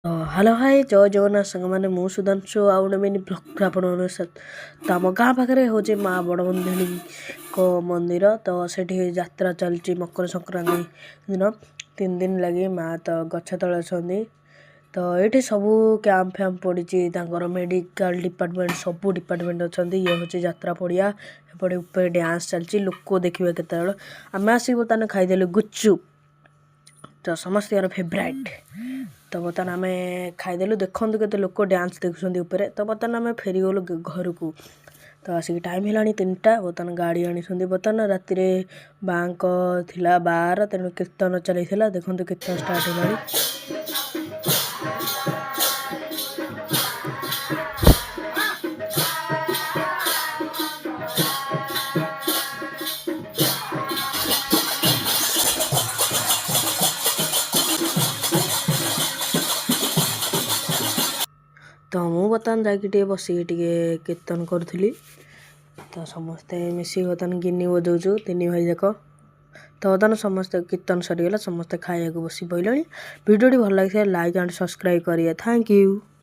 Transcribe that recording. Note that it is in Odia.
ହ୍ୟାଲୋ ହାଏ ଜୟ ଜଗନ୍ନାଥ ସାଙ୍ଗମାନେ ମୁଁ ସୁଧାଂଶୁ ଆଉ ଗୋଟେ ମିନି ବ୍ଲଗ୍ ଆପଣଙ୍କ ସହିତ ତ ଆମ ଗାଁ ପାଖରେ ହେଉଛି ମା ବଡ଼ବନ୍ଧିଣୀଙ୍କ ମନ୍ଦିର ତ ସେଠି ଯାତ୍ରା ଚାଲିଛି ମକର ସଂକ୍ରାନ୍ତି ଦିନ 3 ଦିନ ଲାଗି ମା ତ ଗଛ ତଳେ ଅଛନ୍ତି ତ ଏଇଠି ସବୁ କ୍ୟାମ୍ପ ଫ୍ୟାମ୍ପ ପଡ଼ିଛି ତାଙ୍କର ମେଡ଼ିକାଲ ଡିପାର୍ଟମେଣ୍ଟ ସବୁ ଡିପାର୍ଟମେଣ୍ଟ ଅଛନ୍ତି ଇଏ ହେଉଛି ଯାତ୍ରା ପଡ଼ିଆ ଏପଟେ ଉପରେ ଡ୍ୟାନ୍ସ ଚାଲିଛି ଲୋକ ଦେଖିବା କେତେବେଳେ ଆମେ ଆସିକି ବର୍ତ୍ତମାନ ଖାଇଦେଲୁ ଗୁପଚୁପ ତ ସମସ୍ତଙ୍କର ଫେଭରାଇଟ୍ ତ ବର୍ତ୍ତମାନ ଆମେ ଖାଇଦେଲୁ ଦେଖନ୍ତୁ କେତେ ଲୋକ ଡ୍ୟାନ୍ସ ଦେଖୁଛନ୍ତି ଉପରେ ତ ବର୍ତ୍ତମାନ ଆମେ ଫେରିଗଲୁ ଘରକୁ ତ ଆସିକି ଟାଇମ୍ ହେଲାଣି 3ଟା ବର୍ତ୍ତମାନ ଗାଡ଼ି ଆଣିଛନ୍ତି ବର୍ତ୍ତମାନ ରାତିରେ ବାଙ୍କ ଥିଲା 12 ତେଣୁ କୀର୍ତ୍ତନ ଚାଲିଥିଲା ଦେଖନ୍ତୁ କୀର୍ତ୍ତନ ଷ୍ଟାର୍ଟ ହେଲାଣି। ତ ମୁଁ ବର୍ତ୍ତମାନ ଯାଇକି ଟିକେ ବସିକି ଟିକେ କୀର୍ତ୍ତନ କରୁଥିଲି ତ ସମସ୍ତେ ମିଶିକି ବର୍ତ୍ତମାନ ଗିନି ବଜାଉଛୁ 3 ଭାଇ ଯାକ ତ ବର୍ତ୍ତମାନ ସମସ୍ତେ କୀର୍ତ୍ତନ ସରିଗଲା ସମସ୍ତେ ଖାଇବାକୁ ବସି ପଡ଼ିଲେଣି ଭିଡ଼ିଓଟି ଭଲ ଲାଗିଥିଲା ଲାଇକ୍ ଆଣ୍ଡ ସବସ୍କ୍ରାଇବ୍ କରିବା ଥ୍ୟାଙ୍କ ୟୁ।